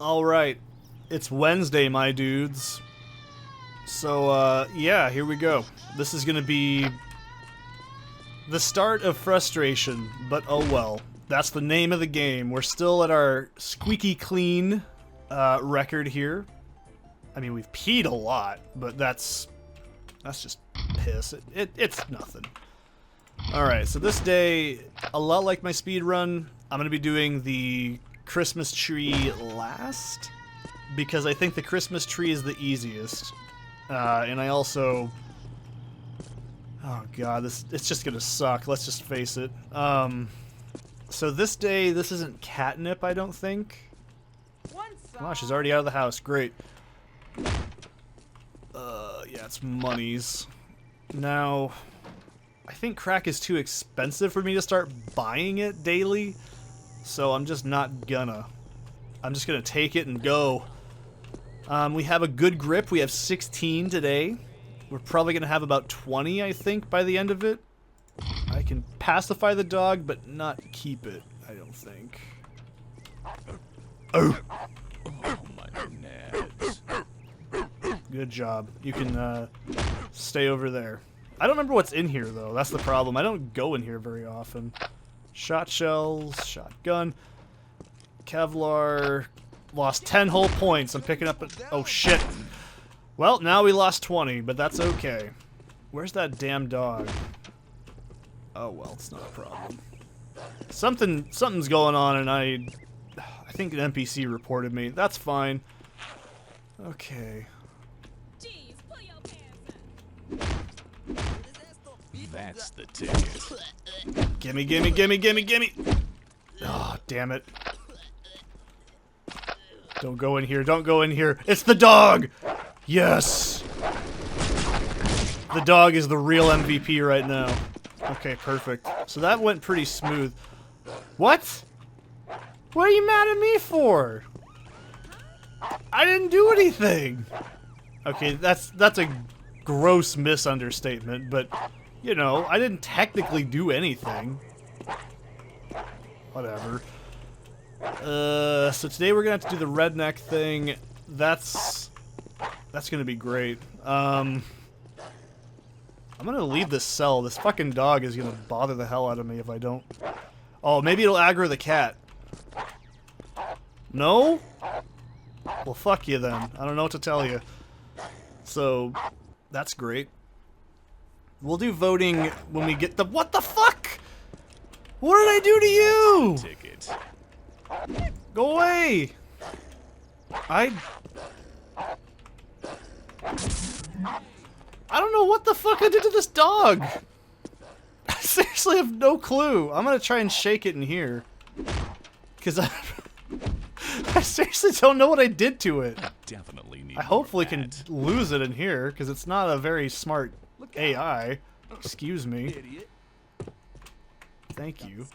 Alright, it's Wednesday, my dudes. So, yeah, here we go. This is gonna be the start of frustration, but oh well. That's the name of the game. We're still at our squeaky clean record here. I mean, we've peed a lot, but that's just piss. It's nothing. Alright, so this day, a lot like my speed run, I'm gonna be doing the Christmas tree last, because I think the Christmas tree is the easiest. And I also... Oh god, it's just gonna suck, let's just face it. So this day, this isn't catnip, I don't think. Wow, she's already out of the house, great. Yeah, it's monies. Now, I think crack is too expensive for me to start buying it daily, so I'm just not gonna. I'm just gonna take it and go. We have a good grip, we have 16 today. We're probably gonna have about 20, I think, by the end of it. I can pacify the dog, but not keep it, I don't think. Oh! Oh my nads. Good job. You can, stay over there. I don't remember what's in here, though. That's the problem. I don't go in here very often. Shot shells, shotgun, Kevlar. Lost 10 whole points. I'm picking up a... Oh, shit. Well, now we lost 20, but that's okay. Where's that damn dog? Oh, well, it's not a problem. Something's going on, and I think an NPC reported me. That's fine. Okay. Jeez, pull your pants up. That's the ticket. Gimme, gimme, gimme, gimme, gimme! Oh, damn it. Don't go in here, don't go in here. It's the dog! Yes! The dog is the real MVP right now. Okay, perfect. So that went pretty smooth. What? What are you mad at me for? I didn't do anything! Okay, that's a gross misunderstatement, but, you know, I didn't technically do anything. Whatever. So today we're gonna have to do the redneck thing. That's gonna be great. I'm gonna leave this cell. This fucking dog is gonna bother the hell out of me if I don't. Oh, maybe it'll aggro the cat. No? Well, fuck you then. I don't know what to tell you. So, that's great. We'll do voting when we get the— What the fuck? What did I do to you? Ticket. Go away! I don't know what the fuck I did to this dog! I seriously have no clue. I'm gonna try and shake it in here. Because I seriously don't know what I did to it. Definitely need I hopefully more can rat. lose it in here, because it's not a very smart AI. Excuse me. Thank you.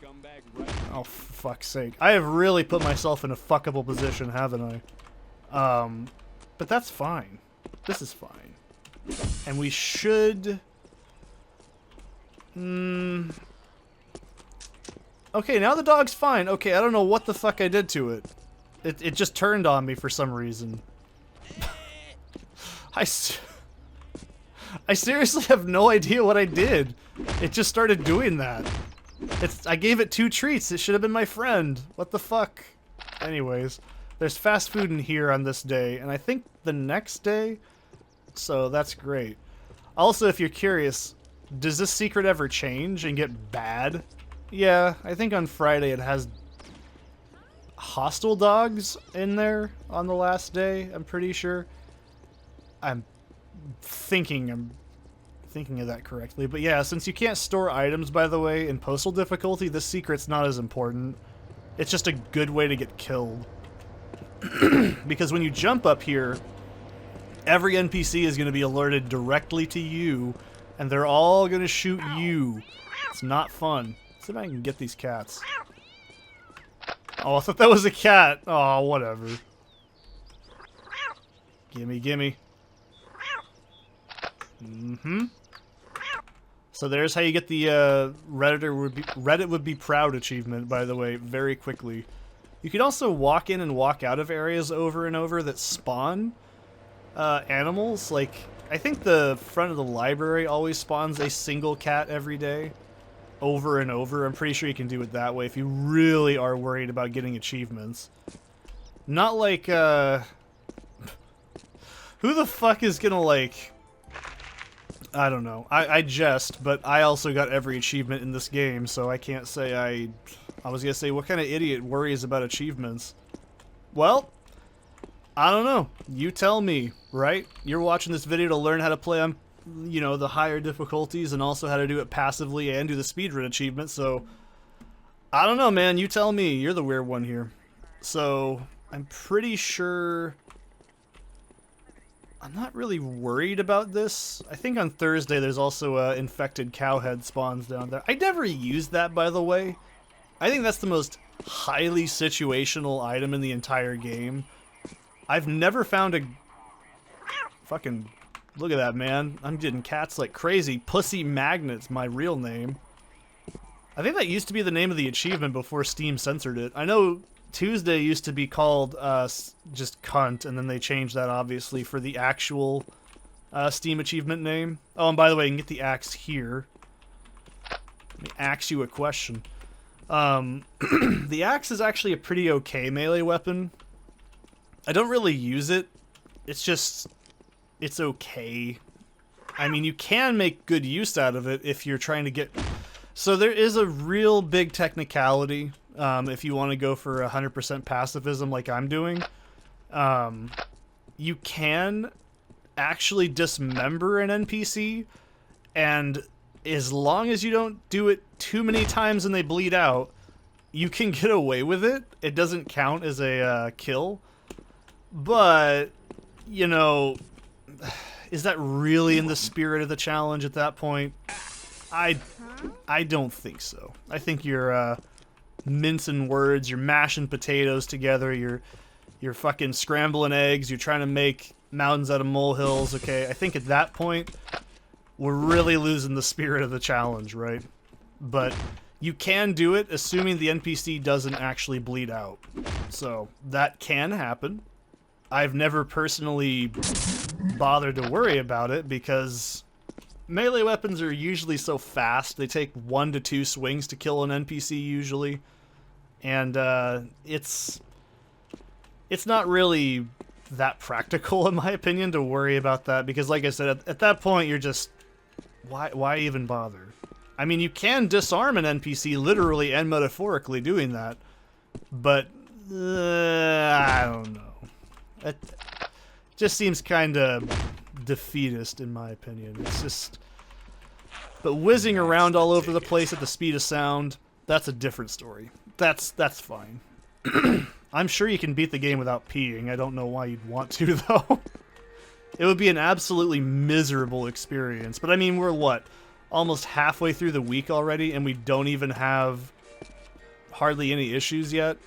Oh, for fuck's sake. I have really put myself in a fuckable position, haven't I? But that's fine. This is fine. And we should... Okay, now the dog's fine. Okay, I don't know what the fuck I did to it. It just turned on me for some reason. I seriously have no idea what I did. It just started doing that. I gave it 2 treats. It should have been my friend. What the fuck? Anyways, there's fast food in here on this day, and I think the next day, so that's great. Also, if you're curious, does this secret ever change and get bad? Yeah, I think on Friday it has hostile dogs in there on the last day, I'm pretty sure. I'm thinking of that correctly. But yeah, since you can't store items, by the way, in Postal difficulty, this secret's not as important. It's just a good way to get killed. Because when you jump up here, every NPC is going to be alerted directly to you, and they're all going to shoot you. It's not fun. Let's see if I can get these cats. Oh, I thought that was a cat. Oh, whatever. Gimme, gimme. Mm-hmm. So there's how you get the Reddit would be proud achievement, by the way, very quickly. You can also walk in and walk out of areas over and over that spawn animals. Like, I think the front of the library always spawns a single cat every day, over and over. I'm pretty sure you can do it that way if you really are worried about getting achievements. Not like, who the fuck is gonna, like... I don't know. I jest, but I also got every achievement in this game, so I can't say I was gonna say, what kind of idiot worries about achievements? Well, I don't know. You tell me, right? You're watching this video to learn how to play on, you know, the higher difficulties and also how to do it passively and do the speedrun achievement, so... I don't know, man. You tell me. You're the weird one here. So, I'm pretty sure... I'm not really worried about this. I think on Thursday there's also infected cowhead spawns down there. I never used that, by the way. I think that's the most highly situational item in the entire game. I've never found a... Fucking... Look at that, man. I'm getting cats like crazy. Pussy Magnet's my real name. I think that used to be the name of the achievement before Steam censored it. I know Tuesday used to be called just cunt, and then they changed that, obviously, for the actual Steam achievement name. Oh, and by the way, you can get the axe here. Let me ask you a question. The axe is actually a pretty okay melee weapon. I don't really use it. It's just... It's okay. I mean, you can make good use out of it if you're trying to get... So there is a real big technicality, if you want to go for 100% pacifism like I'm doing. You can actually dismember an NPC, and as long as you don't do it too many times and they bleed out, you can get away with it. It doesn't count as a kill. But, you know, is that really in the spirit of the challenge at that point? I don't think so. I think you're mincing words, you're mashing potatoes together, you're fucking scrambling eggs, you're trying to make mountains out of molehills, okay? I think at that point, we're really losing the spirit of the challenge, right? But you can do it, assuming the NPC doesn't actually bleed out. So, that can happen. I've never personally bothered to worry about it because melee weapons are usually so fast. They take 1 to 2 swings to kill an NPC usually. And it's not really that practical, in my opinion, to worry about that, because like I said, at that point you're just, why even bother? I mean, you can disarm an NPC literally and metaphorically doing that, but I don't know. It just seems kind of defeatist, in my opinion. It's just... But whizzing around all over the place at the speed of sound, that's a different story. That's fine. I'm sure you can beat the game without peeing. I don't know why you'd want to, though. It would be an absolutely miserable experience. But I mean, we're what? Almost halfway through the week already, and we don't even have hardly any issues yet.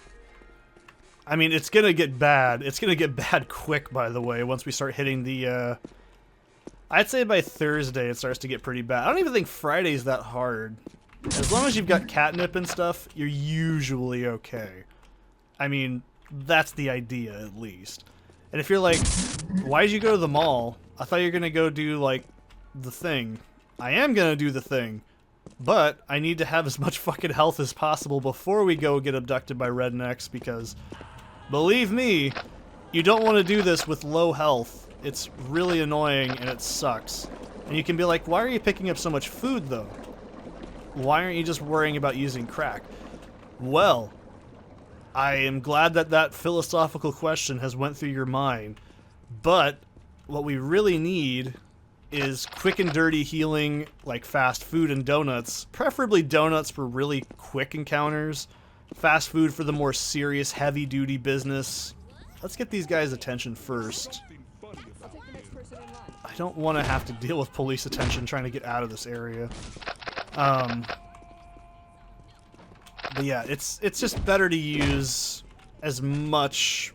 I mean, it's gonna get bad. It's gonna get bad quick, by the way, once we start hitting the, I'd say by Thursday it starts to get pretty bad. I don't even think Friday's that hard. As long as you've got catnip and stuff, you're usually okay. I mean, that's the idea, at least. And if you're like, why'd you go to the mall? I thought you were gonna go do, like, the thing. I am gonna do the thing. But I need to have as much fucking health as possible before we go get abducted by rednecks, because... Believe me, you don't want to do this with low health. It's really annoying and it sucks. And you can be like, why are you picking up so much food, though? Why aren't you just worrying about using crack? Well, I am glad that that philosophical question has went through your mind. But what we really need is quick and dirty healing, like fast food and donuts. Preferably donuts for really quick encounters. Fast food for the more serious, heavy-duty business. Let's get these guys' attention first. I don't want to have to deal with police attention trying to get out of this area. But yeah, it's just better to use as much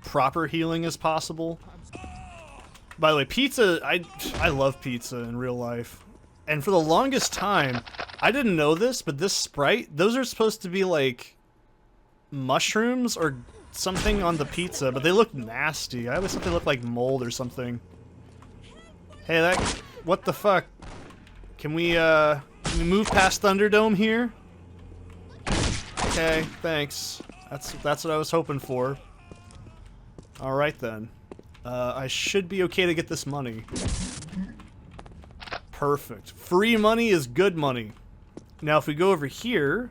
proper healing as possible. By the way, pizza, I love pizza in real life. And for the longest time, I didn't know this, but this Sprite, those are supposed to be like mushrooms or something on the pizza, but they look nasty. I always thought they looked like mold or something. Hey, that... What the fuck? Can we move past Thunderdome here? Okay, thanks. That's what I was hoping for. Alright then. I should be okay to get this money. Perfect. Free money is good money. Now if we go over here...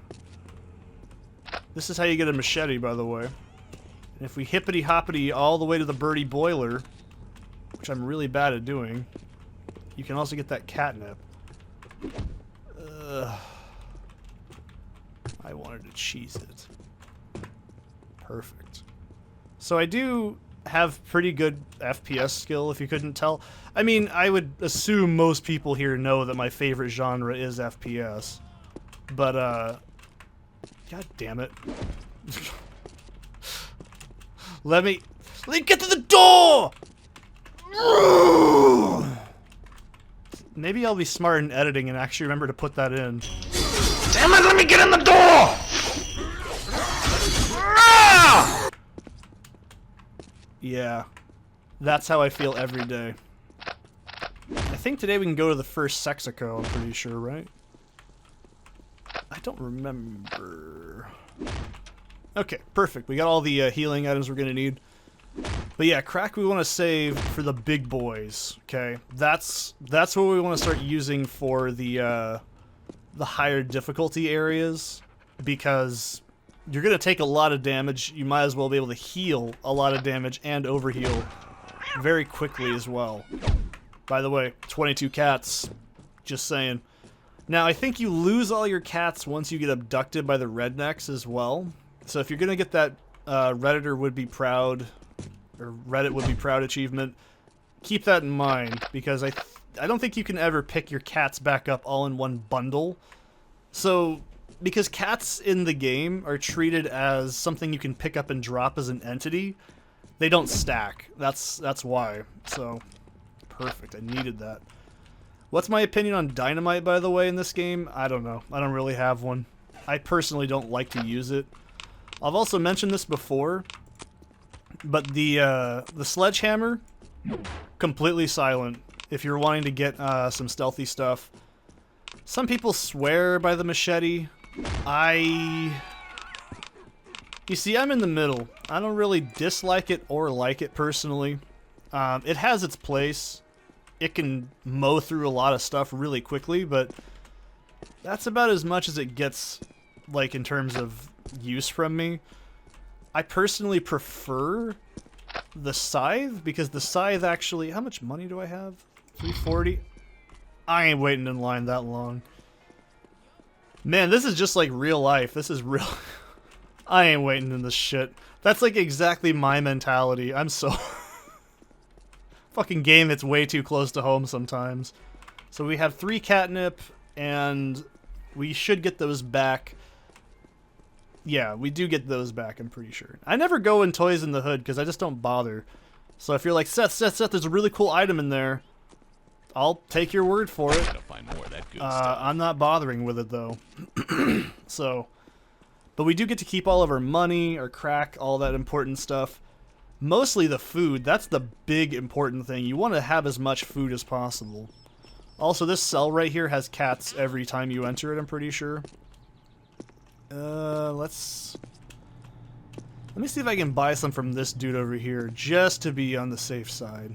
This is how you get a machete, by the way. And if we hippity-hoppity all the way to the birdie boiler, which I'm really bad at doing, you can also get that catnip. I wanted to cheese it. Perfect. So I do have pretty good FPS skill, if you couldn't tell. I mean, I would assume most people here know that my favorite genre is FPS. But, God damn it. Let me get to the door! Maybe I'll be smart in editing and actually remember to put that in. Damn it, let me get in the door! Yeah. That's how I feel every day. I think today we can go to the first Sexico, I'm pretty sure, right? I don't remember. Okay, perfect. We got all the healing items we're gonna need. But yeah, crack we want to save for the big boys. Okay, that's what we want to start using for the higher difficulty areas, because you're gonna take a lot of damage. You might as well be able to heal a lot of damage and overheal very quickly as well. By the way, 22 cats. Just saying. Now I think you lose all your cats once you get abducted by the rednecks as well. So if you're gonna get that Redditor would be proud, or Reddit would be proud achievement, keep that in mind, because I don't think you can ever pick your cats back up all in one bundle. So, because cats in the game are treated as something you can pick up and drop as an entity, they don't stack. That's why. So, perfect. I needed that. What's my opinion on dynamite, by the way, in this game? I don't know. I don't really have one. I personally don't like to use it. I've also mentioned this before, but the sledgehammer, completely silent if you're wanting to get some stealthy stuff. Some people swear by the machete. You see, I'm in the middle. I don't really dislike it or like it personally. It has its place. It can mow through a lot of stuff really quickly, but that's about as much as it gets, like, in terms of use from me. I personally prefer the scythe, because the scythe actually... How much money do I have? 340? I ain't waiting in line that long. Man, this is just like real life. This is real... I ain't waiting in this shit. That's like exactly my mentality. I'm so... Fucking game, it's way too close to home sometimes. So we have 3 catnip, and we should get those back. Yeah, we do get those back, I'm pretty sure. I never go in Toys in the Hood, because I just don't bother. So if you're like, Seth, there's a really cool item in there, I'll take your word for it. Find more of that good stuff. I'm not bothering with it, though. So, but we do get to keep all of our money, our crack, all that important stuff. Mostly the food, that's the big important thing. You want to have as much food as possible. Also, this cell right here has cats every time you enter it, I'm pretty sure. Let me see if I can buy some from this dude over here, just to be on the safe side.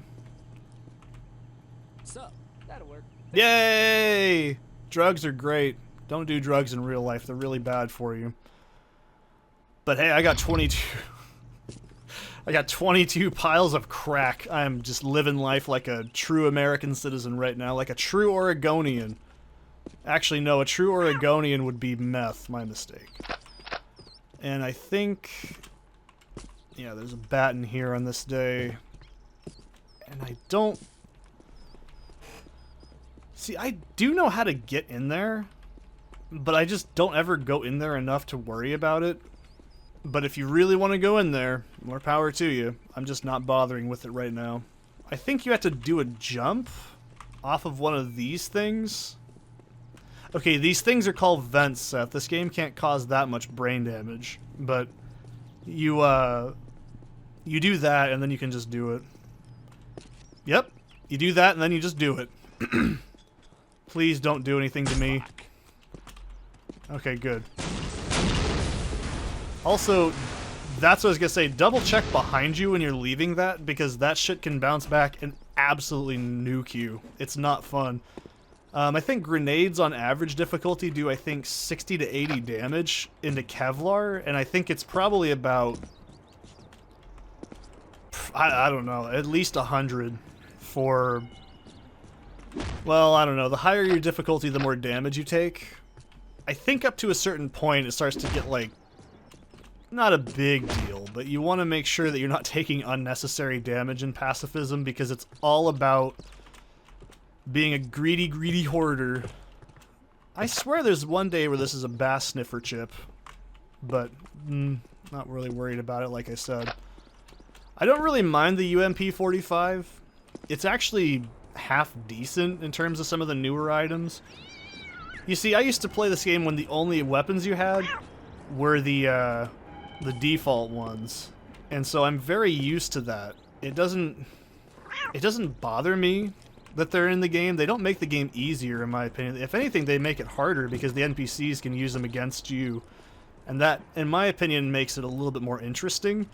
So, that'll work. Yay! Drugs are great. Don't do drugs in real life, they're really bad for you. But hey, I got 22... I got 22 piles of crack. I'm just living life like a true American citizen right now, like a true Oregonian. Actually, no, a true Oregonian would be meth. My mistake. And I think... Yeah, there's a bat in here on this day. And I don't... See, I do know how to get in there, but I just don't ever go in there enough to worry about it. But if you really want to go in there, more power to you. I'm just not bothering with it right now. I think you have to do a jump off of one of these things. Okay, these things are called vents, Seth. This game can't cause that much brain damage. But You do that, and then you can just do it. Yep. You do that, and then you just do it. Please don't do anything to me. Okay, good. Also, that's what I was gonna say. Double check behind you when you're leaving that, because that shit can bounce back and absolutely nuke you. It's not fun. I think grenades on average difficulty do, I think, 60 to 80 damage into Kevlar, and I think it's probably about... I don't know, at least 100 for... Well, I don't know. The higher your difficulty, the more damage you take. I think up to a certain point, it starts to get, like, not a big deal, but you want to make sure that you're not taking unnecessary damage in pacifism, because it's all about being a greedy, greedy hoarder. I swear there's one day where this is a bass sniffer chip, but not really worried about it, like I said. I don't really mind the UMP-45. It's actually half decent in terms of some of the newer items. You see, I used to play this game when the only weapons you had were the default ones, and so I'm very used to that. It doesn't bother me that they're in the game. They don't make the game easier, in my opinion. If anything, they make it harder because the NPCs can use them against you, and that, in my opinion, makes it a little bit more interesting.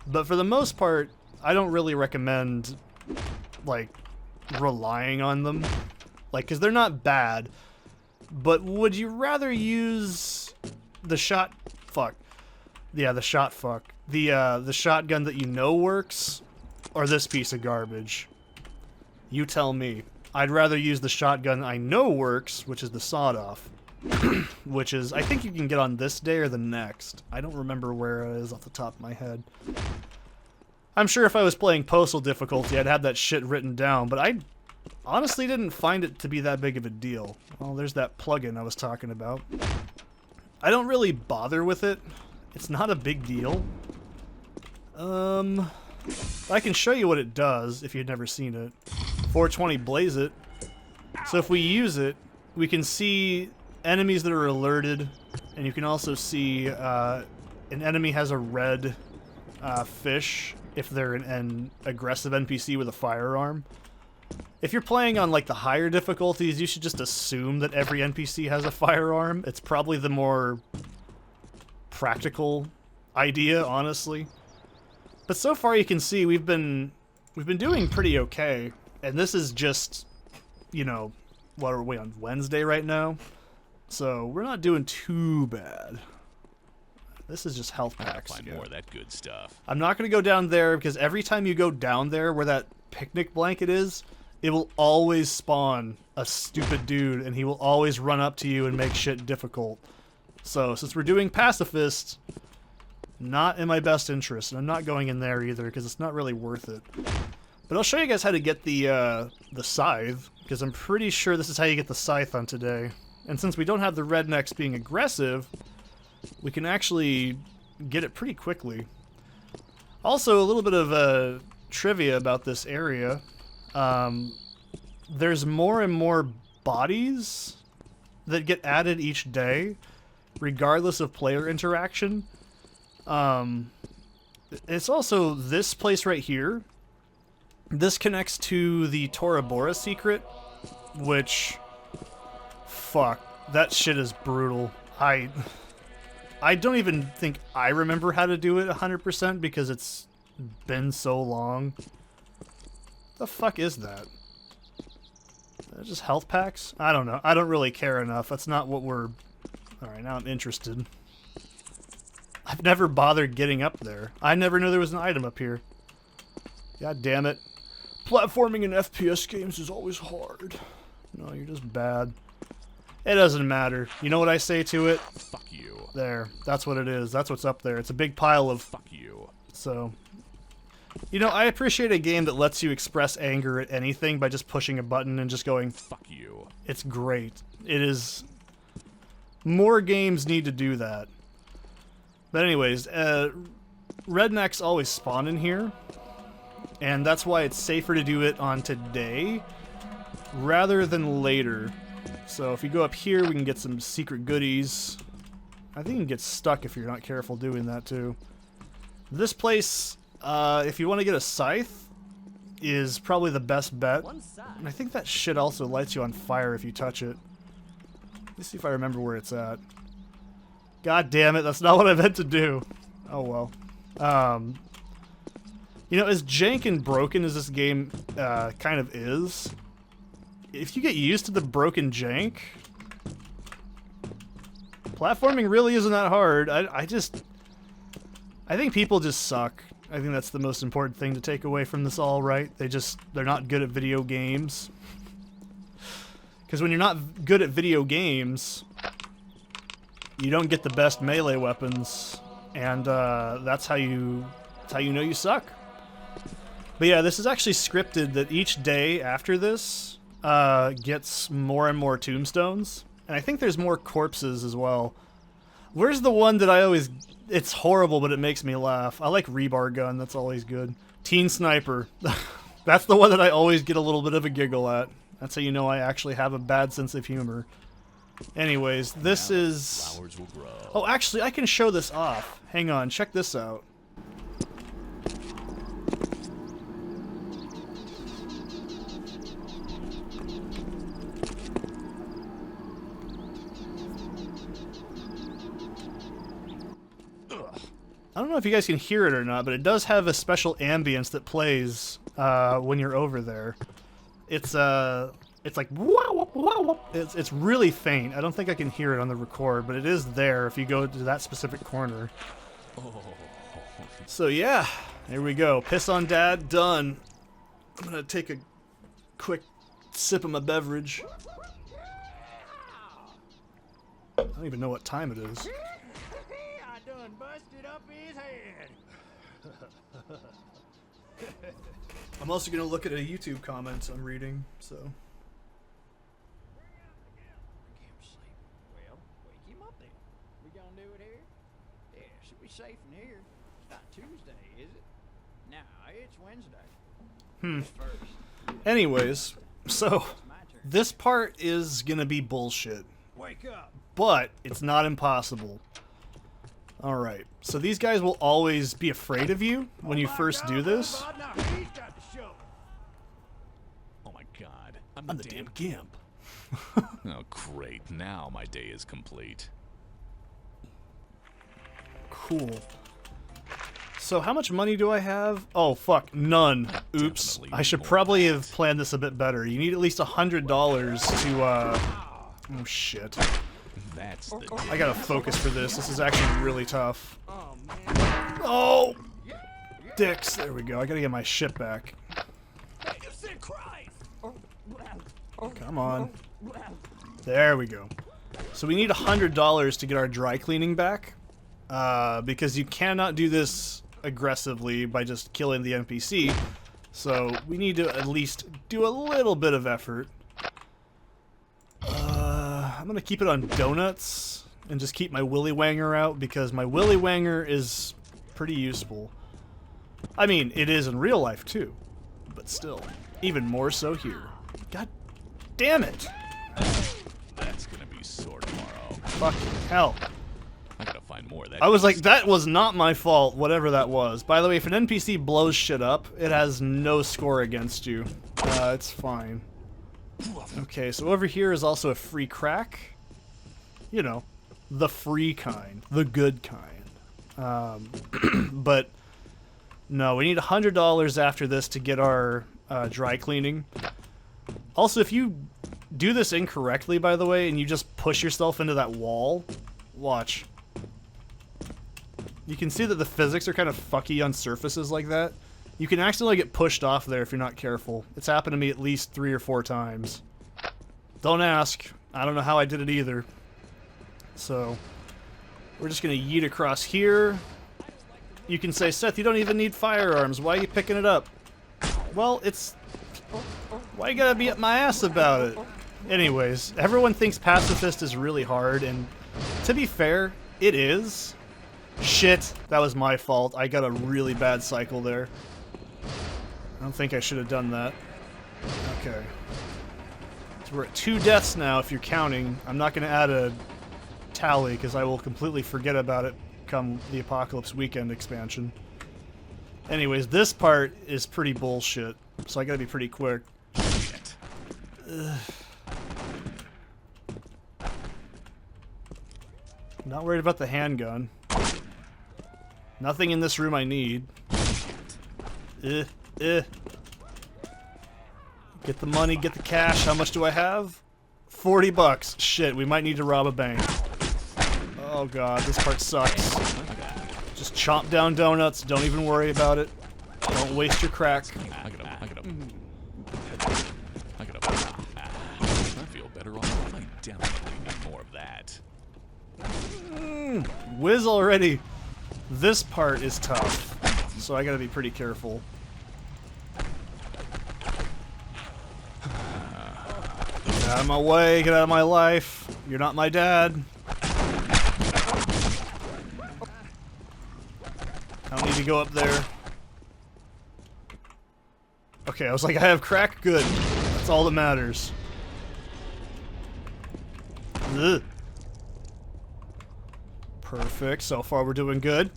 But for the most part, I don't really recommend, like, relying on them. Like, because they're not bad, but would you rather use the shot... Fuck. Yeah, the shot fuck. The shotgun that you know works, or this piece of garbage? You tell me. I'd rather use the shotgun I know works, which is the sawed-off. Which is, I think you can get on this day or the next. I don't remember where it is off the top of my head. I'm sure if I was playing Postal difficulty, I'd have that shit written down, but I honestly didn't find it to be that big of a deal. Well, there's that plugin I was talking about. I don't really bother with it. It's not a big deal. I can show you what it does if you've never seen it. 420 blaze it. So if we use it, we can see enemies that are alerted, and you can also see an enemy has a red fish if they're an aggressive NPC with a firearm. If you're playing on like the higher difficulties, you should just assume that every NPC has a firearm. It's probably the more practical idea, honestly. But so far you can see we've been doing pretty okay. And this is just, you know, what are we on, Wednesday right now? So we're not doing too bad. This is just health packs. Find more of that good stuff. I'm not going to go down there because every time you go down there where that picnic blanket is, it will always spawn a stupid dude, and he will always run up to you and make shit difficult. So since we're doing Pacifist, not in my best interest, and I'm not going in there either because it's not really worth it. But I'll show you guys how to get the scythe, because I'm pretty sure this is how you get the scythe on today. And since we don't have the rednecks being aggressive, we can actually get it pretty quickly. Also, a little bit of trivia about this area. There's more and more bodies that get added each day, regardless of player interaction. It's also this place right here. This connects to the Tora Bora secret, which... Fuck. That shit is brutal. I don't even think I remember how to do it 100% because it's been so long. The fuck is that? Just health packs? I don't know. I don't really care enough. That's not what we're... Alright, now I'm interested. I've never bothered getting up there. I never knew there was an item up here. God damn it. Platforming in FPS games is always hard. No, you're just bad. It doesn't matter. You know what I say to it? Fuck you. There. That's what it is. That's what's up there. It's a big pile of... Fuck you. So... You know, I appreciate a game that lets you express anger at anything by just pushing a button and just going... Fuck you. It's great. It is... More games need to do that. But anyways, rednecks always spawn in here. And that's why it's safer to do it on today rather than later. So if you go up here, we can get some secret goodies. I think you can get stuck if you're not careful doing that too. This place, if you want to get a scythe, is probably the best bet. And I think that shit also lights you on fire if you touch it. Let's see if I remember where it's at. God damn it, that's not what I meant to do. Oh well. You know, as jank and broken as this game kind of is, if you get used to the broken jank, platforming really isn't that hard. I think people just suck. I think that's the most important thing to take away from this all, right? They're not good at video games. Because when you're not good at video games, you don't get the best melee weapons, and that's how you know you suck. But yeah, this is actually scripted that each day after this gets more and more tombstones, and I think there's more corpses as well. Where's the one that I always... It's horrible, but it makes me laugh. I like rebar gun, that's always good. Teen Sniper. That's the one that I always get a little bit of a giggle at. That's how you know I actually have a bad sense of humor. Anyways, this is... Flowers will grow. Oh, actually, I can show this off. Hang on, check this out. I don't know if you guys can hear it or not, but it does have a special ambience that plays when you're over there. It's like it's really faint. I don't think I can hear it on the record, but it is there if you go to that specific corner. So yeah, there we go. Piss on Dad, done. I'm gonna take a quick sip of my beverage. I don't even know what time it is. I done busted up his head. I'm also gonna look at a YouTube comment I'm reading, so. Well, wake him up then. We gonna do it here? Yeah, should be safe in here. It's not Tuesday, is it? Nah, it's Wednesday. First. Anyways, so It's my turn. this part is gonna be bullshit, Wake up. but it's not impossible. Alright, so these guys will always be afraid of you when you first do this. Now he's got the show. Oh my god. I'm the damn gimp. Oh great, now my day is complete. Cool. So how much money do I have? Oh fuck, none. Oops. Definitely I should more probably than have planned this a bit better. You need at least $100 to oh shit. That's the I gotta focus for this. This is actually really tough. Oh, man. Oh! Dicks. There we go. I gotta get my shit back. You said Christ. Come on. There we go. So we need $100 to get our dry cleaning back. Because you cannot do this aggressively by just killing the NPC. So we need to at least do a little bit of effort. I'm gonna keep it on donuts and just keep my willy wanger out because my willy wanger is pretty useful. I mean, it is in real life too, but still, even more so here. God damn it! That's gonna be sore tomorrow. Fucking hell. I gotta find more of that. I was like, that was not my fault, whatever that was. By the way, if an NPC blows shit up, it has no score against you. It's fine. Okay, so over here is also a free crack. You know, the free kind, the good kind. But no, we need $100 after this to get our dry cleaning. Also, if you do this incorrectly, by the way, and you just push yourself into that wall, watch. You can see that the physics are kind of fucky on surfaces like that. You can accidentally get pushed off there if you're not careful. It's happened to me at least 3 or 4 times. Don't ask. I don't know how I did it either. So, we're just gonna yeet across here. You can say, Seth, you don't even need firearms. Why are you picking it up? Well, it's... Why you gotta be up my ass about it? Anyways, everyone thinks Pacifist is really hard, and to be fair, it is. Shit, that was my fault. I got a really bad cycle there. I don't think I should have done that. Okay. So we're at 2 deaths now, if you're counting. I'm not going to add a tally, because I will completely forget about it come the Apocalypse Weekend expansion. Anyways, this part is pretty bullshit, so I gotta be pretty quick. Shit. Not worried about the handgun. Nothing in this room I need. Get the money, get the cash. How much do I have? 40 bucks. Shit, we might need to rob a bank. Oh god, this part sucks. Just chomp down donuts. Don't even worry about it. Don't waste your crack. I feel better off. I definitely need more of that. Whiz already. This part is tough, so I gotta be pretty careful. Get out of my way, get out of my life. You're not my dad. I don't need to go up there. Okay, I was like, I have crack? Good. That's all that matters. Ugh. Perfect. So far we're doing good.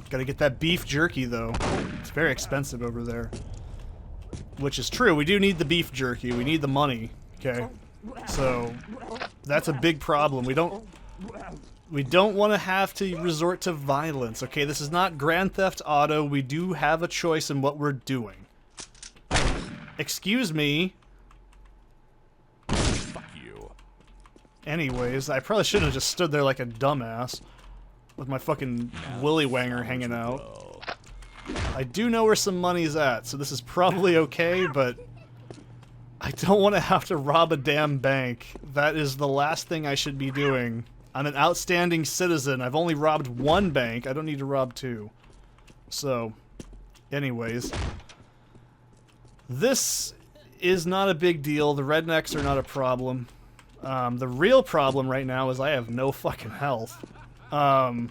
Gotta get that beef jerky though. It's very expensive over there. Which is true. We do need the beef jerky. We need the money. Okay. So that's a big problem. We don't want to have to resort to violence. Okay, this is not Grand Theft Auto. We do have a choice in what we're doing. Excuse me. Fuck you. Anyways, I probably shouldn't have just stood there like a dumbass with my fucking willy wanger hanging out. I do know where some money's at, so this is probably okay, but I don't want to have to rob a damn bank. That is the last thing I should be doing. I'm an outstanding citizen. I've only robbed one bank. I don't need to rob two. So, anyways. This is not a big deal. The rednecks are not a problem. The real problem right now is I have no fucking health. Or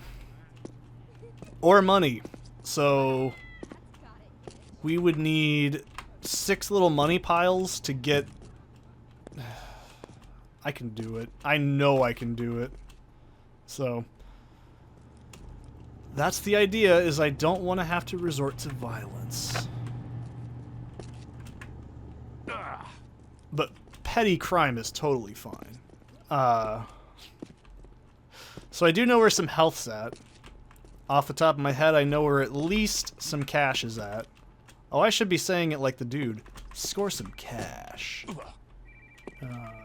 money. So, we would need 6 little money piles to get... I can do it. I know I can do it. So, that's the idea, is I don't want to have to resort to violence. But petty crime is totally fine. So I do know where some health's at. Off the top of my head, I know where at least some cash is at. Oh, I should be saying it like the dude. Score some cash. I'm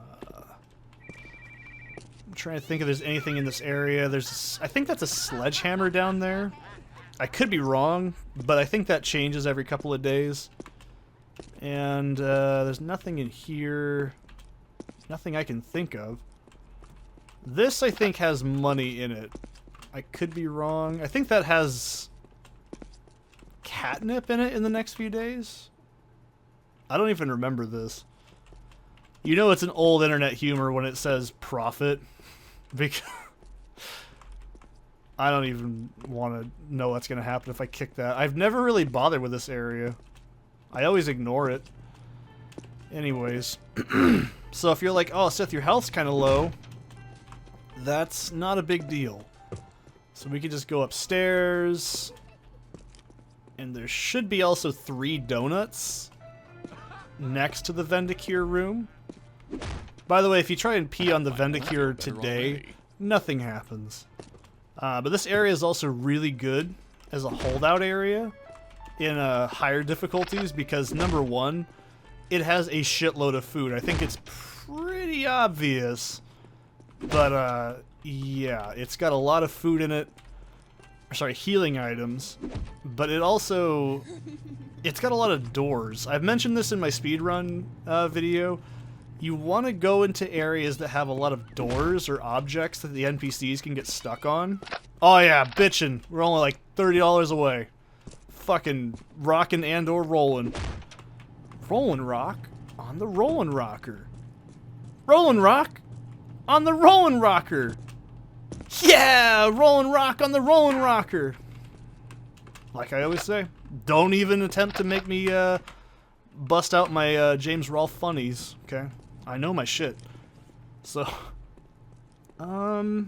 trying to think if there's anything in this area. I think that's a sledgehammer down there. I could be wrong, but I think that changes every couple of days. And there's nothing in here. Nothing I can think of. This, I think, has money in it. I could be wrong. I think that has catnip in it in the next few days. I don't even remember this. You know it's an old internet humor when it says profit. Because I don't even want to know what's going to happen if I kick that. I've never really bothered with this area. I always ignore it. Anyways. So if you're like, oh, Seth, your health's kind of low, that's not a big deal. So we can just go upstairs. And there should be also 3 donuts next to the Vendicure room. By the way, if you try and pee on the Vendicure today, nothing happens. But this area is also really good as a holdout area in higher difficulties because, number one, it has a shitload of food. I think it's pretty obvious. But, yeah, it's got a lot of food in it. Sorry, healing items. But it also... It's got a lot of doors. I've mentioned this in my speedrun video. You want to go into areas that have a lot of doors or objects that the NPCs can get stuck on. Oh yeah, bitchin'. We're only like $30 away. Fucking rockin' and or rollin'. Rollin' rock on the rollin' rocker. Rollin' rock on the rollin' rocker. Yeah, rollin' rock on the rollin' rocker. Like I always say, don't even attempt to make me bust out my James Rolfe funnies, okay? I know my shit. So, I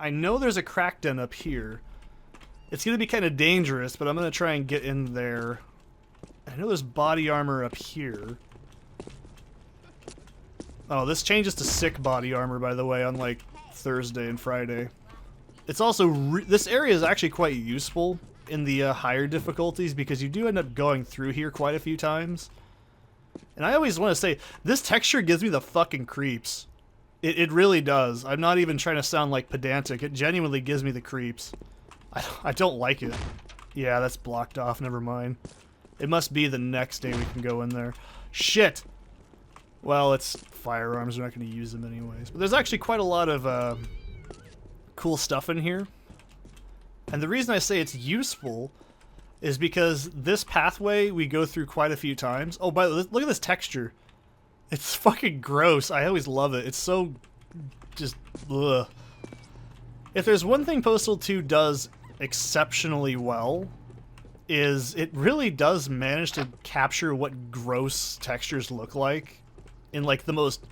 I know there's a crack den up here. It's going to be kind of dangerous, but I'm going to try and get in there. I know there's body armor up here. Oh, this changes to sick body armor, by the way, on like Thursday and Friday. It's also, this area is actually quite useful in the higher difficulties because you do end up going through here quite a few times. And I always want to say, this texture gives me the fucking creeps. It really does. I'm not even trying to sound like pedantic. It genuinely gives me the creeps. I don't like it. Yeah, that's blocked off. Never mind. It must be the next day we can go in there. Shit! Well, it's firearms. We're not going to use them anyways. But there's actually quite a lot of cool stuff in here. And the reason I say it's useful is because this pathway we go through quite a few times. Oh, by the way, look at this texture. It's fucking gross. I always love it. It's so just ugh. If there's one thing Postal 2 does exceptionally well, is it really does manage to capture what gross textures look like in like the most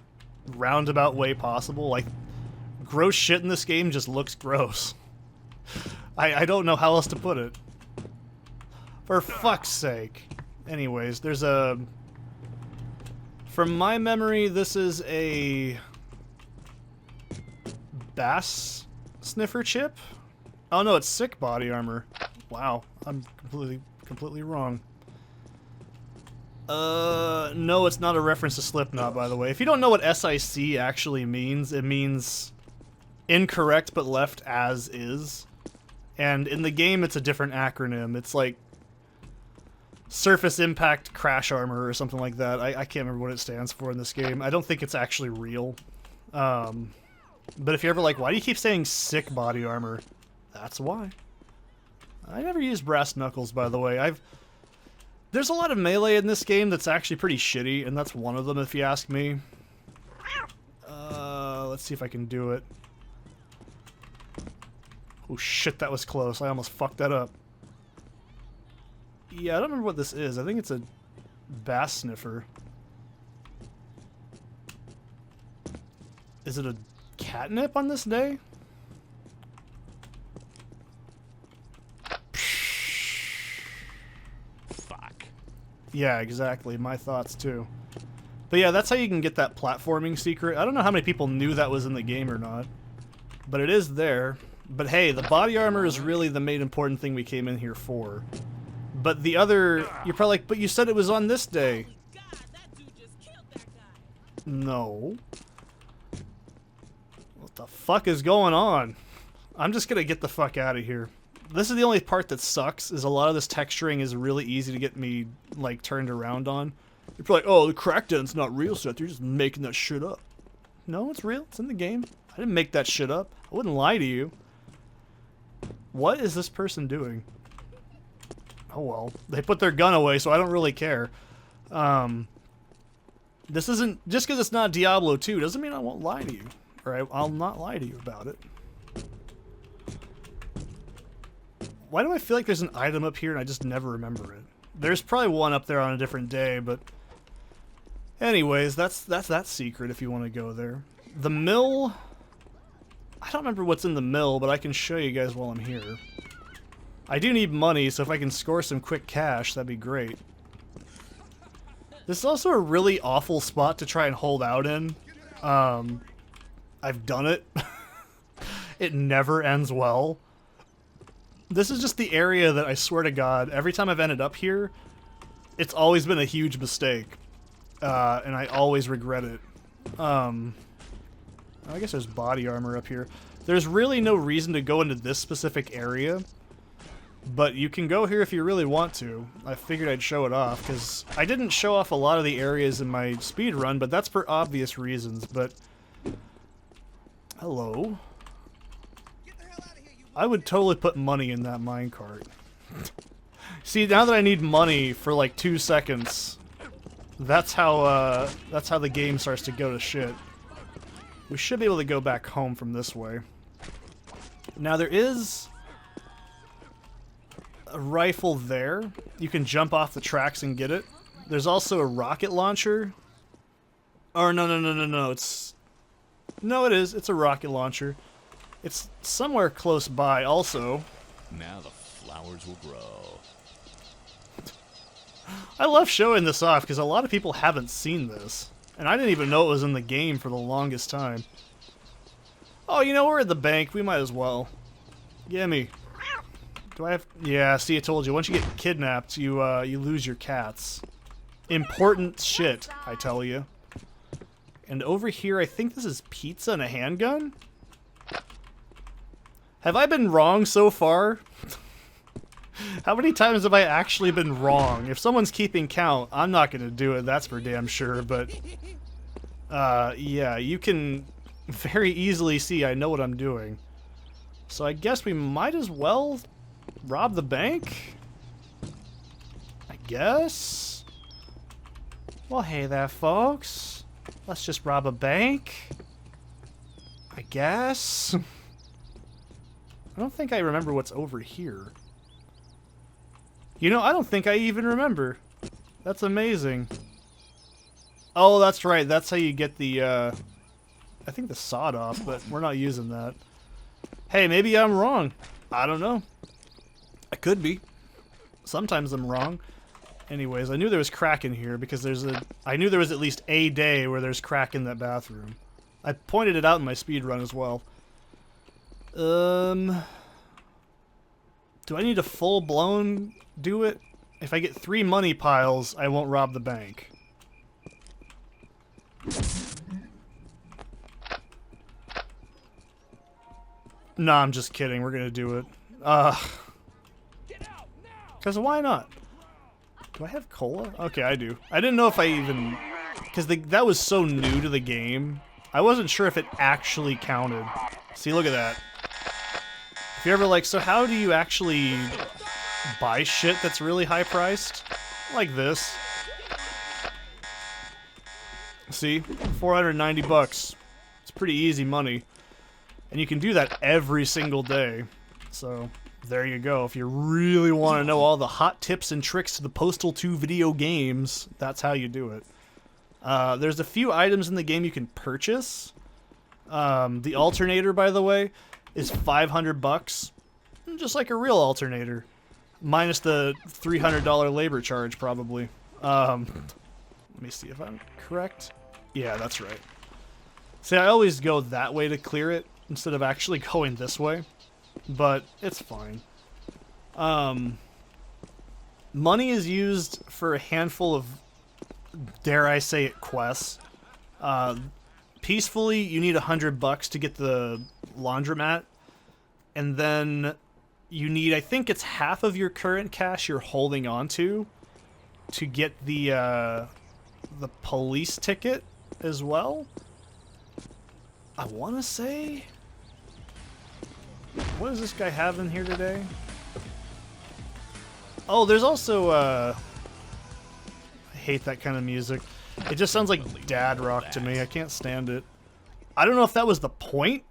roundabout way possible. Like, gross shit in this game just looks gross. I don't know how else to put it. For fuck's sake. Anyways, there's a... From my memory, this is a... bass sniffer chip? Oh no, it's sick body armor. Wow, I'm completely wrong. No, it's not a reference to Slipknot, by the way. If you don't know what SIC actually means, it means incorrect but left as is. And in the game, it's a different acronym. It's like Surface Impact Crash Armor or something like that. I can't remember what it stands for in this game. I don't think it's actually real. But if you're ever like, why do you keep saying sick body armor? That's why. I never used brass knuckles, by the way. There's a lot of melee in this game that's actually pretty shitty, and that's one of them if you ask me. Let's see if I can do it. Oh shit, that was close. I almost fucked that up. Yeah, I don't remember what this is. I think it's a bass sniffer. Is it a catnip on this day? Fuck. Yeah, exactly. My thoughts too. But yeah, that's how you can get that platforming secret. I don't know how many people knew that was in the game or not. But it is there. But hey, the body armor is really the main important thing we came in here for. But the other... You're probably like, but you said it was on this day. God, that dude just killed that guy. No. What the fuck is going on? I'm just gonna get the fuck out of here. This is the only part that sucks, is a lot of this texturing is really easy to get me, like, turned around on. You're probably like, oh, the crackdown's not real, Seth. You're just making that shit up. No, it's real. It's in the game. I didn't make that shit up. I wouldn't lie to you. What is this person doing? Oh well, they put their gun away, so I don't really care. This isn't... Just because it's not Diablo 2 doesn't mean I won't lie to you. Or I'll not lie to you about it. Why do I feel like there's an item up here and I just never remember it? There's probably one up there on a different day, but... Anyways, that's that secret if you want to go there. The mill... I don't remember what's in the mill, but I can show you guys while I'm here. I do need money, so if I can score some quick cash, that'd be great. This is also a really awful spot to try and hold out in. I've done it. It never ends well. This is just the area that I swear to God, every time I've ended up here, it's always been a huge mistake. And I always regret it. I guess there's body armor up here. There's really no reason to go into this specific area. But you can go here if you really want to. I figured I'd show it off, because I didn't show off a lot of the areas in my speed run, but that's for obvious reasons. But... Hello? I would totally put money in that minecart. See, now that I need money for like 2 seconds, that's how the game starts to go to shit. We should be able to go back home from this way. Now there is a rifle there. You can jump off the tracks and get it. There's also a rocket launcher. Or no, it's... No, it is. It's a rocket launcher. It's somewhere close by also. Now the flowers will grow. I love showing this off because a lot of people haven't seen this. And I didn't even know it was in the game for the longest time. Oh, you know, we're at the bank. We might as well. Gimme. Do I have... Yeah, see, I told you. Once you get kidnapped, you lose your cats. Important shit, I tell you. And over here, I think this is pizza and a handgun? Have I been wrong so far? How many times have I actually been wrong? If someone's keeping count, I'm not going to do it, that's for damn sure, but... yeah, you can very easily see I know what I'm doing. So I guess we might as well rob the bank? I guess? Well, hey there, folks. Let's just rob a bank. I guess? I don't think I remember what's over here. You know, I don't think I even remember. That's amazing. Oh, that's right. That's how you get the, I think the sawed off, but we're not using that. Hey, maybe I'm wrong. I don't know. I could be. Sometimes I'm wrong. Anyways, I knew there was crack in here because I knew there was at least a day where there's crack in that bathroom. I pointed it out in my speed run as well. Do I need a full-blown do it? If I get 3 money piles, I won't rob the bank. Nah, I'm just kidding. We're gonna do it. Because why not? Do I have cola? Okay, I do. I didn't know if I even... Because that was so new to the game. I wasn't sure if it actually counted. See, look at that. If you're ever like, so how do you actually buy shit that's really high priced? Like this. See? 490 bucks. It's pretty easy money. And you can do that every single day. So, there you go. If you really want to know all the hot tips and tricks to the Postal 2 video games, that's how you do it. There's a few items in the game you can purchase. The alternator, by the way, is 500 bucks. Just like a real alternator. Minus the $300 labor charge, probably. Let me see if I'm correct. Yeah, that's right. See, I always go that way to clear it, instead of actually going this way. But, it's fine. Money is used for a handful of, dare I say it, quests. Peacefully, you need 100 bucks to get the laundromat. And then you need, I think it's half of your current cash you're holding on to get the police ticket as well. I want to say... What does this guy have in here today? Oh, there's also, I hate that kind of music. It just sounds like dad rock to me. I can't stand it. I don't know if that was the point,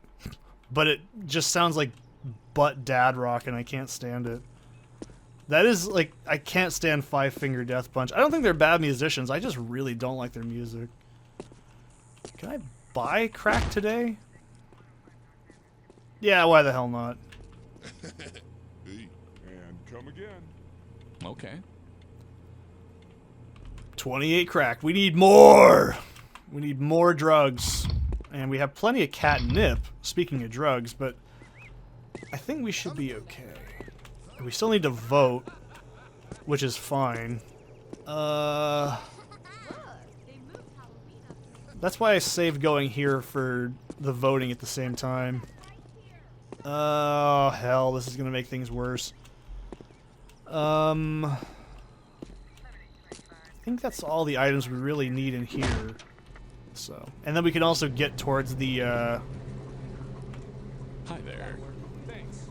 but it just sounds like butt dad rock, and I can't stand it. That is, like, I can't stand Five Finger Death Punch. I don't think they're bad musicians. I just really don't like their music. Can I buy crack today? Yeah, why the hell not? And come again. Okay. 28 crack. We need more! We need more drugs. And we have plenty of catnip, speaking of drugs, but I think we should be okay. We still need to vote, which is fine. That's why I saved going here for the voting at the same time. Oh, hell, this is gonna make things worse. I think that's all the items we really need in here. So, and then we can also get towards the, Hi there. Thanks.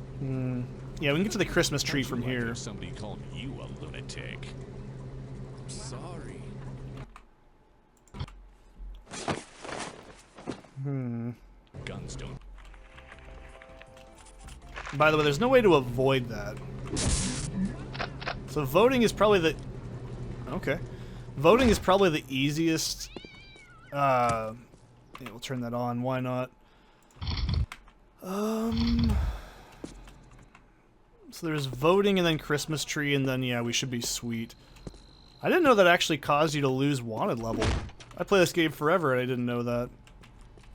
yeah, we can get to the Christmas tree from How'd you like here. if somebody called you a lunatic. Sorry. Guns don't. By the way, there's no way to avoid that. So voting is probably the... Okay. Voting is probably the easiest... yeah, we'll turn that on. Why not? So there's voting and then Christmas tree and then, yeah, we should be sweet. I didn't know that actually caused you to lose wanted level. I play this game forever and I didn't know that.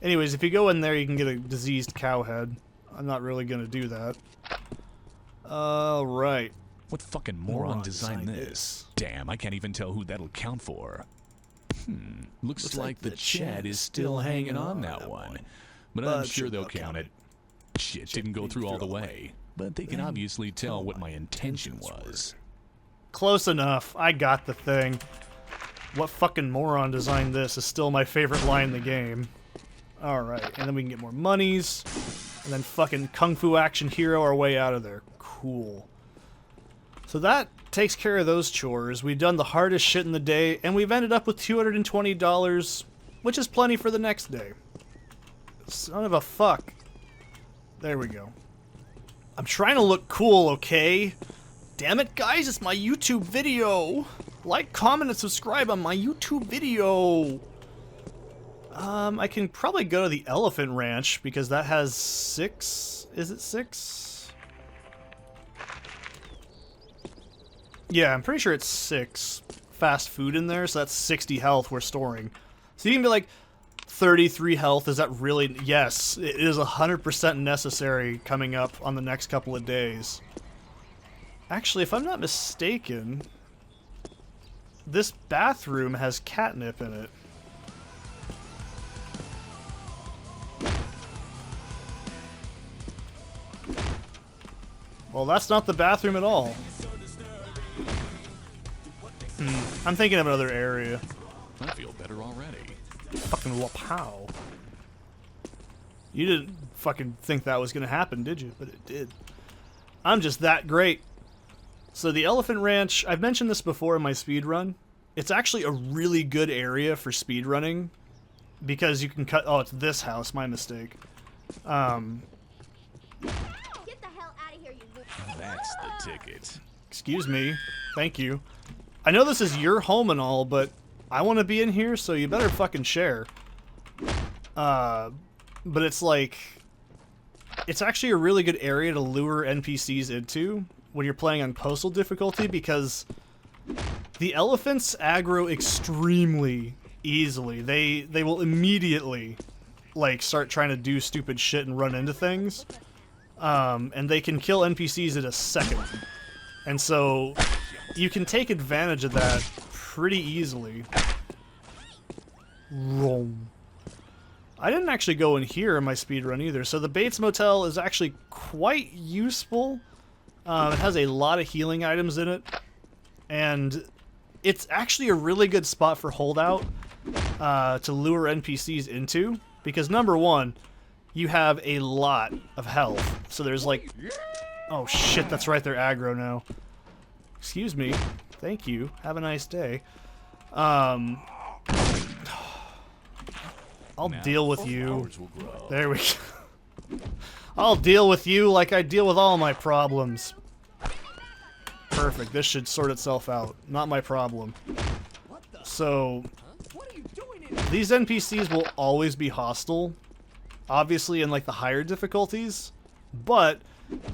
Anyways, if you go in there, you can get a diseased cow head. I'm not really gonna do that. Alright. What fucking moron designed this? Damn, I can't even tell who that'll count for. Looks like the Chad is still hanging on that one. But I'm sure they'll count it. Shit didn't go through all the way. But they can obviously tell what my intention was. Close enough. I got the thing. What fucking moron designed this is still my favorite line in the game. Alright, and then we can get more monies. And then fucking Kung Fu Action Hero our way out of there. Cool. So that takes care of those chores. We've done the hardest shit in the day, and we've ended up with $220, which is plenty for the next day. Son of a fuck. There we go. I'm trying to look cool, okay? Damn it, guys, it's my YouTube video! Like, comment, and subscribe on my YouTube video! I can probably go to the Elephant Ranch, because that has 6... Is it 6? Yeah, I'm pretty sure it's 6 fast food in there, so that's 60 health we're storing. So you can be like, 33 health, is that really... Yes, it is 100% necessary coming up on the next couple of days. Actually, if I'm not mistaken, this bathroom has catnip in it. Well, that's not the bathroom at all. I'm thinking of another area. I feel better already. Fucking wapow. You didn't fucking think that was gonna happen, did you? But it did. I'm just that great. So the Elephant Ranch, I've mentioned this before in my speedrun. It's actually a really good area for speedrunning because you can cut... Oh, it's this house, my mistake. Get the hell out of here, you... That's the ticket. Excuse me. Thank you. I know this is your home and all, but I want to be in here, so you better fucking share. But it's like... It's actually a really good area to lure NPCs into when you're playing on Postal difficulty, because the elephants aggro extremely easily. They will immediately, like, start trying to do stupid shit and run into things. And they can kill NPCs in a second. And so you can take advantage of that pretty easily. Roam. I didn't actually go in here in my speedrun either, so the Bates Motel is actually quite useful. It has a lot of healing items in it, and it's actually a really good spot for holdout to lure NPCs into, because number one, you have a lot of health. So there's like... Oh shit, that's right, they're aggro now. Excuse me. Thank you. Have a nice day. I'll deal with you. There we go. I'll deal with you like I deal with all my problems. Perfect. This should sort itself out. Not my problem. So, these NPCs will always be hostile. Obviously in like the higher difficulties. But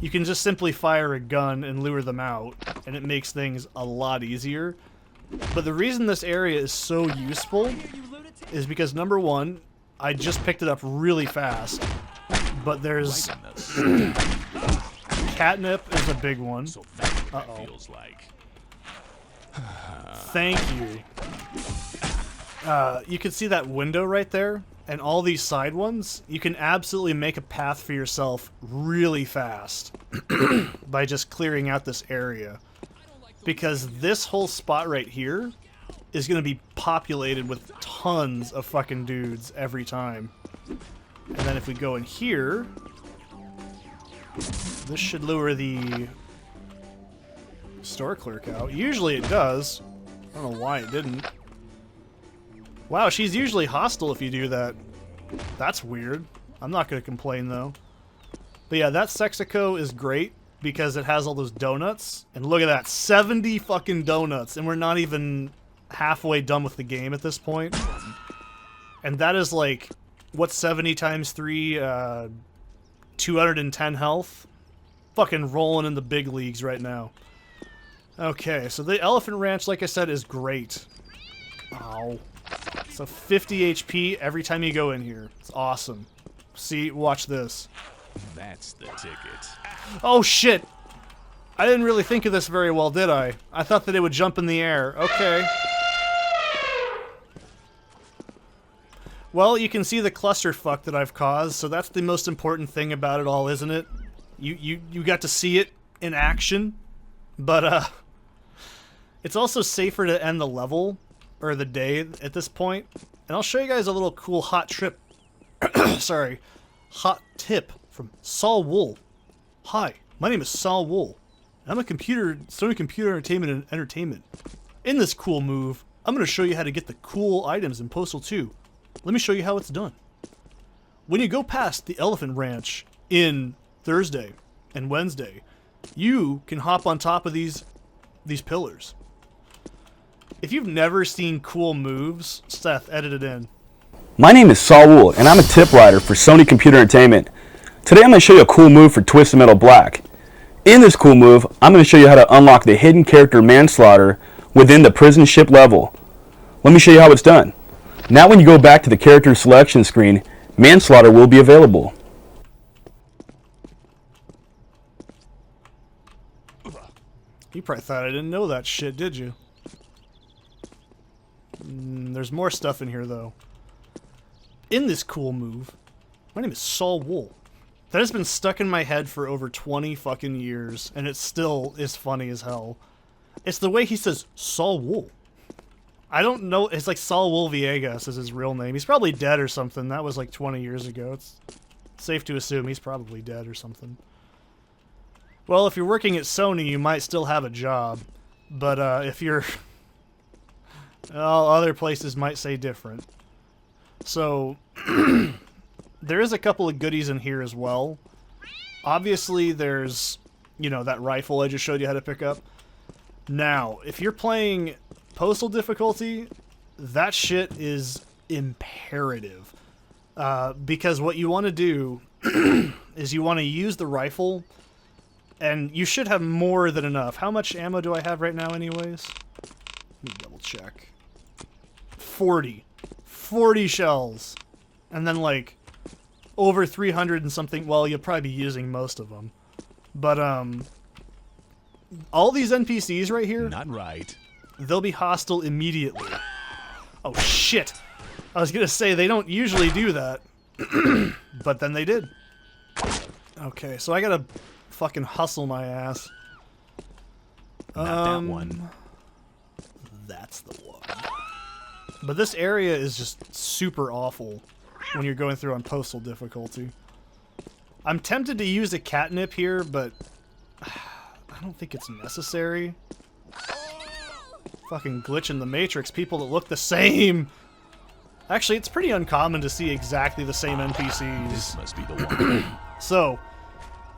you can just simply fire a gun and lure them out. And it makes things a lot easier. But the reason this area is so useful is because number one, I just picked it up really fast. But there's... Catnip is a big one. Uh-oh. Thank you. You can see that window right there, and all these side ones. You can absolutely make a path for yourself really fast by just clearing out this area. Because this whole spot right here is going to be populated with tons of fucking dudes every time. And then if we go in here, this should lure the store clerk out. Usually it does. I don't know why it didn't. Wow, she's usually hostile if you do that. That's weird. I'm not going to complain though. But yeah, that Sexico is great because it has all those donuts. And look at that, 70 fucking donuts. And we're not even halfway done with the game at this point. And that is like... What's 70 times 3? 210 health. Fucking rolling in the big leagues right now. Okay, so the Elephant Ranch, like I said, is great. Ow. So 50 HP every time you go in here. It's awesome. See, watch this. That's the ticket. Oh shit! I didn't really think of this very well, did I? I thought that it would jump in the air. Okay. Well, you can see the clusterfuck that I've caused, so that's the most important thing about it all, isn't it? You got to see it in action, but it's also safer to end the level or the day at this point. And I'll show you guys a little cool hot tip from Saul Wool. Hi, my name is Saul Wool. I'm a Sony Computer Entertainment. In this cool move, I'm going to show you how to get the cool items in Postal 2. Let me show you how it's done. When you go past the Elephant Ranch in Thursday and Wednesday, you can hop on top of these pillars. If you've never seen cool moves, Seth, edit it in. My name is Saul Wool, and I'm a tip writer for Sony Computer Entertainment. Today I'm going to show you a cool move for Twisted Metal Black. In this cool move, I'm going to show you how to unlock the hidden character Manslaughter within the prison ship level. Let me show you how it's done. Now when you go back to the character selection screen, Manslaughter will be available. You probably thought I didn't know that shit, did you? There's more stuff in here, though. In this cool move, my name is Saul Wool. That has been stuck in my head for over 20 fucking years, and it still is funny as hell. It's the way he says Saul Wool. I don't know, it's like Saul Wool Villegas is his real name. He's probably dead or something. That was like 20 years ago. It's safe to assume he's probably dead or something. Well, if you're working at Sony, you might still have a job. But if you're... well, other places might say different. So, there is a couple of goodies in here as well. Obviously, there's, you know, that rifle I just showed you how to pick up. Now, if you're playing Postal difficulty, that shit is imperative. Because what you want to do is you want to use the rifle, and you should have more than enough. How much ammo do I have right now anyways? Let me double check. 40. 40 shells. And then like over 300 and something. Well, you'll probably be using most of them. But all these NPCs right here, Not right. they'll be hostile immediately. Oh shit. I was gonna say they don't usually do that. But then they did. Okay, so I gotta fucking hustle my ass. Not that one. That's the one. But this area is just super awful when you're going through on Postal difficulty. I'm tempted to use a catnip here, but I don't think it's necessary. Fucking glitch in the Matrix, people that look the same. Actually, it's pretty uncommon to see exactly the same NPCs. This must be the one. So,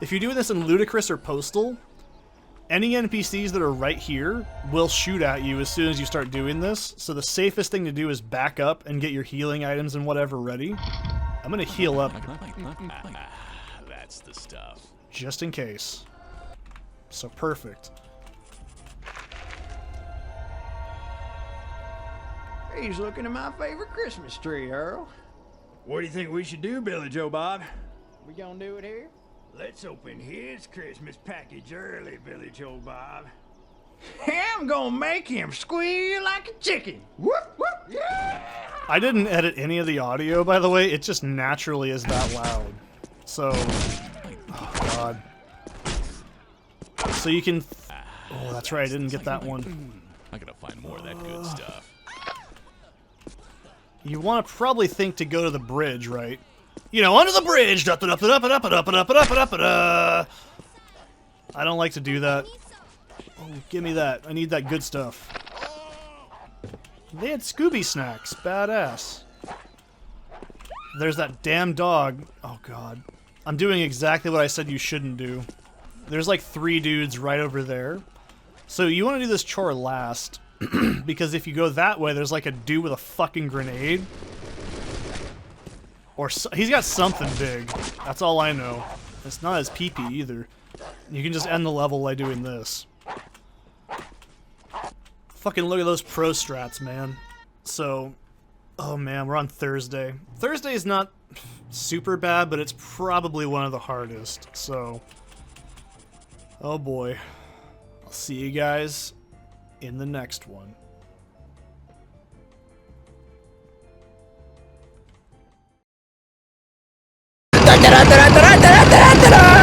if you're doing this in Ludicrous or Postal, any NPCs that are right here will shoot at you as soon as you start doing this. So the safest thing to do is back up and get your healing items and whatever ready. I'm gonna heal up That's the stuff. just in case. So perfect. He's looking at my favorite Christmas tree, Earl. What do you think we should do, Billy Joe Bob? We gonna do it here? Let's open his Christmas package early, Billy Joe Bob. I'm gonna make him squeal like a chicken. Whoop, whoop, yeah! I didn't edit any of the audio, by the way. It just naturally is that loud. So, oh god. So you can... Oh, that's right, I didn't get that one. I gotta find more of that good stuff. You want to probably think to go to the bridge, right? You know, under the bridge! I don't like to do that. Oh, give me that. I need that good stuff. They had Scooby snacks. Badass. There's that damn dog. Oh, God. I'm doing exactly what I said you shouldn't do. There's like 3 dudes right over there. So you want to do this chore last. Because if you go that way, there's like a dude with a fucking grenade. Or he's got something big. That's all I know. It's not as peepee either. You can just end the level by doing this. Fucking look at those pro strats, man. So, oh man, we're on Thursday. Thursday is not super bad, but it's probably one of the hardest. So, oh boy. I'll see you guys in the next one. Da da da da da da da da da.